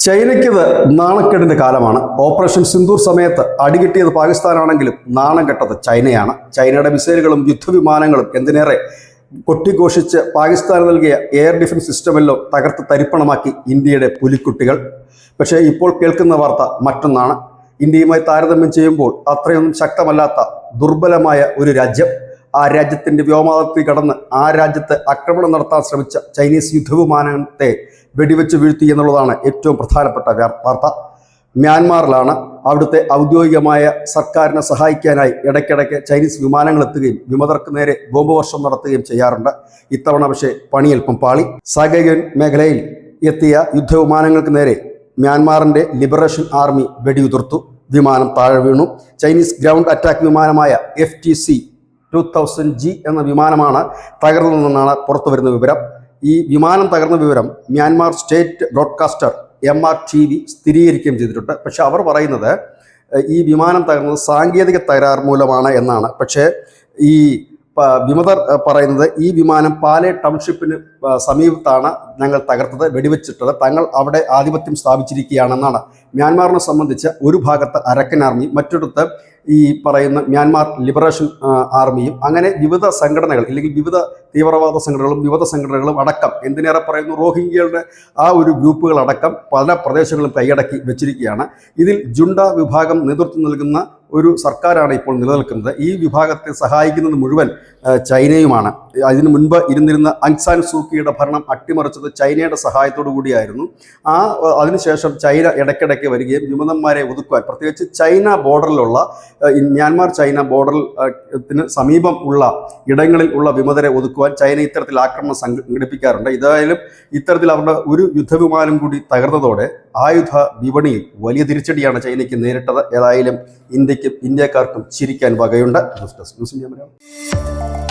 ചൈനയ്ക്കിത് നാണക്കേടിന്റെ കാലമാണ്. ഓപ്പറേഷൻ സിന്ദൂർ സമയത്ത് അടികിട്ടിയത് പാകിസ്ഥാനാണെങ്കിലും നാണം കെട്ടത് ചൈനയാണ്. ചൈനയുടെ മിസൈലുകളും യുദ്ധവിമാനങ്ങളും എന്തിനേറെ കൊട്ടിഘോഷിച്ച് പാകിസ്ഥാന് നൽകിയ എയർ ഡിഫൻസ് സിസ്റ്റമെല്ലാം തകർത്ത് തരിപ്പണമാക്കി ഇന്ത്യയുടെ പുലിക്കുട്ടികൾ. പക്ഷേ ഇപ്പോൾ കേൾക്കുന്ന വാർത്ത മറ്റൊന്നാണ്. ഇന്ത്യയുമായി താരതമ്യം ചെയ്യുമ്പോൾ അത്രയൊന്നും ശക്തമല്ലാത്ത ദുർബലമായ ഒരു രാജ്യം, ആ രാജ്യത്തിൻ്റെ വ്യോമാതിർത്തി കടന്ന് ആ രാജ്യത്ത് ആക്രമണം നടത്താൻ ശ്രമിച്ച ചൈനീസ് യുദ്ധവിമാനത്തെ വെടിവെച്ച് വീഴ്ത്തി എന്നുള്ളതാണ് ഏറ്റവും പ്രധാനപ്പെട്ട വാർത്ത. മ്യാൻമാറിലാണ്. അവിടുത്തെ ഔദ്യോഗികമായ സർക്കാരിനെ സഹായിക്കാനായി ഇടയ്ക്കിടയ്ക്ക് ചൈനീസ് വിമാനങ്ങൾ എത്തുകയും വിമതർക്ക് നേരെ ബോംബ് വർഷം നടത്തുകയും ചെയ്യാറുണ്ട്. ഇത്തവണ പക്ഷേ പണിയൽപ്പം പാളി. സാഗേഗൻ മേഖലയിൽ എത്തിയ യുദ്ധവിമാനങ്ങൾക്ക് നേരെ മ്യാൻമാറിൻ്റെ ലിബറേഷൻ ആർമി വെടിയുതിർത്തു. വിമാനം താഴെ വീണു. ചൈനീസ് ഗ്രൗണ്ട് അറ്റാക്ക് വിമാനമായ FTC 2000G എന്ന വിമാനമാണ് തകർന്നതെന്നാണ് പുറത്തു വരുന്ന വിവരം. ഈ വിമാനം തകർന്ന വിവരം മ്യാൻമാർ സ്റ്റേറ്റ് ബ്രോഡ്കാസ്റ്റർ MRTV സ്ഥിരീകരിക്കുകയും ചെയ്തിട്ടുണ്ട്. പക്ഷെ അവർ പറയുന്നത് ഈ വിമാനം തകർന്നത് സാങ്കേതിക തകരാർ മൂലമാണ് എന്നാണ്. പക്ഷേ ഈ വിമതർ പറയുന്നത് ഈ വിമാനം പാലെ ടൗൺഷിപ്പിന് സമീപത്താണ് ഞങ്ങൾ തകർത്തത്, വെടിവെച്ചിട്ടത്, തങ്ങൾ അവിടെ ആധിപത്യം സ്ഥാപിച്ചിരിക്കുകയാണെന്നാണ്. മ്യാൻമാറിനെ സംബന്ധിച്ച് ഒരു ഭാഗത്ത് അരക്കൻ ആർമി, മറ്റൊരിടത്ത് ഈ പറയുന്ന മ്യാൻമാർ ലിബറേഷൻ ആർമിയും, അങ്ങനെ വിവിധ സംഘടനകൾ അല്ലെങ്കിൽ വിവിധ തീവ്രവാദ സംഘടനകളും വിവിധ സംഘടനകളും അടക്കം, എന്തിനേറെ പറയുന്നു റോഹിംഗ്യകളുടെ ആ ഒരു ഗ്രൂപ്പുകളടക്കം പല പ്രദേശങ്ങളും കൈയടക്കി വെച്ചിരിക്കുകയാണ്. ഇതിൽ ജുണ്ട വിഭാഗം നേതൃത്വം നൽകുന്ന ഒരു സർക്കാരാണ് ഇപ്പോൾ നിലനിൽക്കുന്നത്. ഈ വിഭാഗത്തെ സഹായിക്കുന്നത് മുഴുവൻ ചൈനയുമാണ്. അതിനു മുൻപ് ഇരുന്നിരുന്ന അങ് സാൻ സൂക്കിയുടെ ഭരണം അട്ടിമറിച്ചത് ചൈനയുടെ സഹായത്തോടു കൂടിയായിരുന്നു. അതിനുശേഷം ചൈന ഇടയ്ക്കിടയ്ക്ക് വരികയും വിമതന്മാരെ ഒതുക്കുവാൻ, പ്രത്യേകിച്ച് ചൈന ബോർഡറിലുള്ള മ്യാൻമാർ ചൈന ബോർഡറിന് സമീപം ഉള്ള ഇടങ്ങളിൽ ഉള്ള വിമതരെ ഒതുക്കുവാൻ ചൈന ഇത്തരത്തിൽ ആക്രമണം സംഘടിപ്പിക്കാറുണ്ട്. ഏതായാലും ഇത്തരത്തിൽ അവരുടെ ഒരു യുദ്ധവിമാനം കൂടി തകർന്നതോടെ ആയുധ വിപണിയിൽ വലിയ തിരിച്ചടിയാണ് ചൈനയ്ക്ക് നേരിട്ടത്. ഏതായാലും ഇന്ത്യക്കാർക്കും ചിരിക്കാൻ വകയുണ്ട്. News desk news India Malayalam.